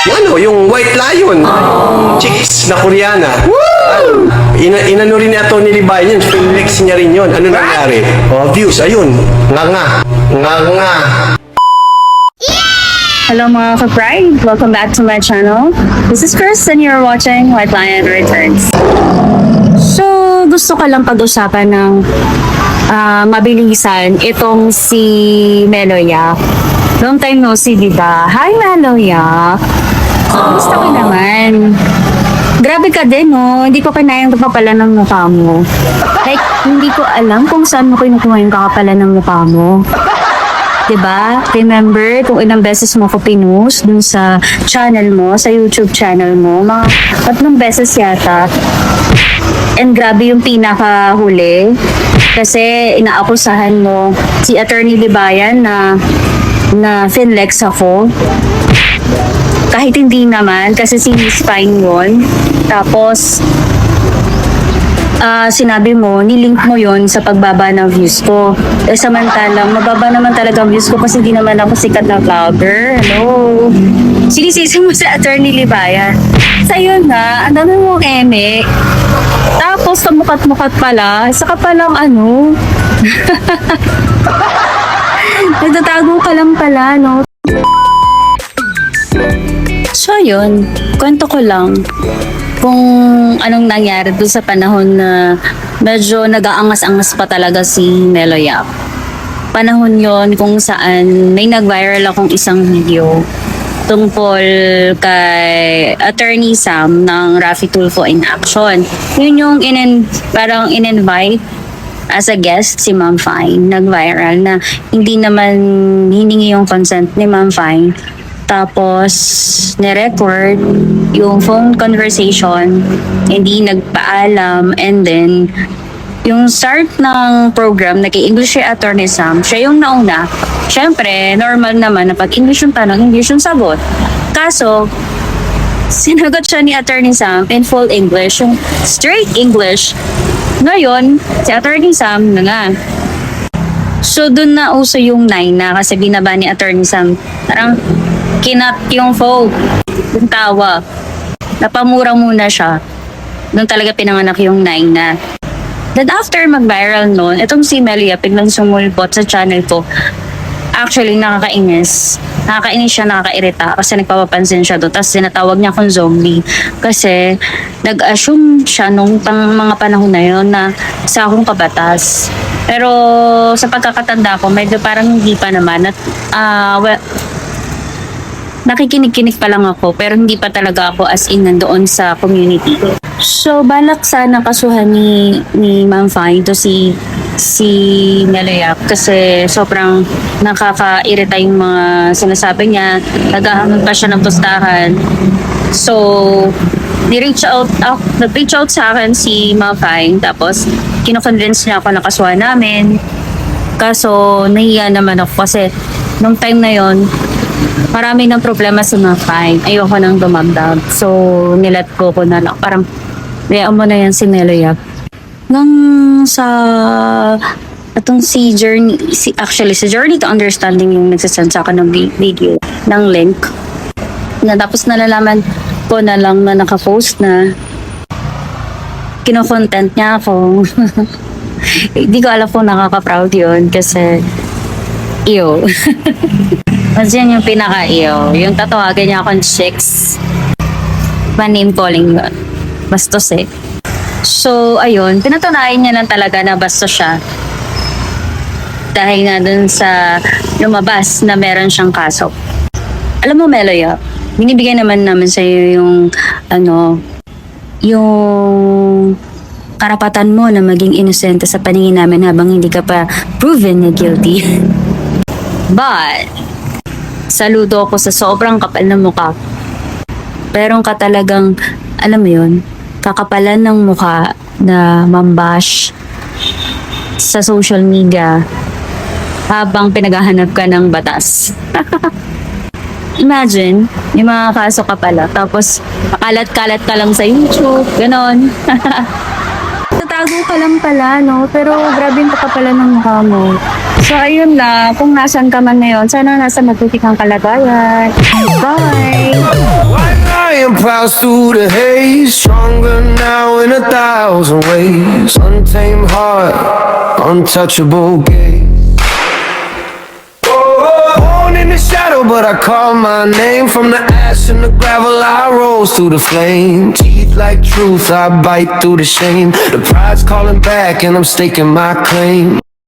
Yung White Lion. Yung chicks na Koreana. Inano rin ni Atty. Libayan yun. Flex niya rin yun. Ano nangyari? Views, ayun. Nga. Hello mga ka-pride! Welcome back to my channel. This is Chris and you're watching White Lion Returns. So, gusto ko lang pag-usapan ng mabilisan itong si Meloyak. Long time no see, diba? Hi Meloyak! Gusto ko naman. Grabe ka din, no? Hindi ko kinayang kapalan ng mukha mo. Like, hindi ko alam kung saan mo kinukuha yung kakapalan ng mukha mo. Diba? Remember kung ilang beses mo ko pinost dun sa channel mo, sa YouTube channel mo. Mga 3 beses yata. And grabe yung pinakahuli. Kasi inaakusahan mo si Atty. Libayan na finlex ako. Kahit hindi naman, kasi si Miss Fine yun. Tapos, sinabi mo, nilink mo yon sa pagbaba ng views ko. Samantalang, mababa naman talaga ang views ko kasi hindi naman ako sikat na vlogger. Hello? Sinisisi mo sa Atty. Libayan. Sa'yo na, ang dami mong eme. Tapos, kamukat-mukat pala. Saka palang ano. Nagtatago ka lang pala, no? So, yun. Kwento ko lang kung anong nangyari doon sa panahon na medyo nag-aangas-angas pa talaga si Meloyak. Panahon yon kung saan may nag-viral akong isang video tungkol kay Attorney Sam ng Raffy Tulfo in Action. Yun yung parang in-invite as a guest si Ma'am Fine. Nag-viral na hindi naman hiningi yung consent ni Ma'am Fine. Tapos, nirecord yung phone conversation, hindi nagpaalam, and then, yung start ng program, nag-English si Attorney Sam, siya yung nauna. Siyempre, normal naman na pag English yung tanong, English yung sagot. Kaso, sinagot siya ni Attorney Sam in full English, yung straight English. Ngayon, si Attorney Sam na nga. So, dun na uso yung 9 na kasi binaba ni Attorney Sam. Parang, kinat yung phone, yung tawa. Napamura muna siya. Doon talaga pinanganak yung 9 na. Then after mag-viral noon, itong si Melia biglang sumulpot sa channel ko. Actually, nakakainis. Nakakainis siya, nakakairita kasi nagpapapansin siya doon. Tapos sinatawag niya akong zombie. Kasi nag-assume siya nung mga panahon na yun na isa akong kabatas. Pero sa pagkakatanda ko, medyo parang hindi pa naman. At, nakikinig-kinig pa lang ako pero hindi pa talaga ako as in nandoon sa community. So, balak sana kasuhan ni Ma'am Fine to si Meloyak kasi sobrang nakakairita yung mga sinasabi niya. Naghahangon pa siya ng pustahan. So, nag-reach out sa akin si Ma'am Fine tapos kino-convince niya ako na kasuhan namin. Kaso, nahiya naman ako kasi nung time na yon marami ng problema sa mga Fine. Ayoko nang dumagdag. So, nilet ko na lang. Parang, bayaan mo na yan si Meloyak. Nang sa atong si Journey to Understanding yung nagsasend sa akin ng video, ng link. Tapos nalalaman ko na lang na naka-post na kino-content niya ako. Hindi ko alam kung nakaka-proud yun kasi ew. Mas yan yung pinaka-iyo. Yung tatawagan niya akong chicks. Ma-name calling yun. Bastos eh. So, ayun. Pinatunayan niya lang talaga na bastos siya. Dahil nga dun sa lumabas na meron siyang kaso. Alam mo, Meloyak, binibigay naman namin sa'yo yung, yung karapatan mo na maging inosente sa paningin namin habang hindi ka pa proven na guilty. But, saludo ako sa sobrang kapal ng mukha. Pero ka talagang, alam mo yun, kakapalan ng mukha na mambash sa social media habang pinaghahanap ka ng batas. Imagine, yung mga kaso ka pala, tapos pakalat-kalat ka lang sa YouTube, ganon. Tatago ka lang pala, no? Pero grabe yung kakapalan ng mukha mo. So, ayun na. Kung nasan ka man ngayon, sana nasa mabuti kang kalagayan. Bye! rise through the haze, stronger now in 1,000 ways. Untamed heart, untouchable gaze. Born in the shadow, but I call my name. From the ash and the gravel, I rose through the flame. Teeth like truth, I bite through the shame. The pride's calling back, and I'm staking my claim.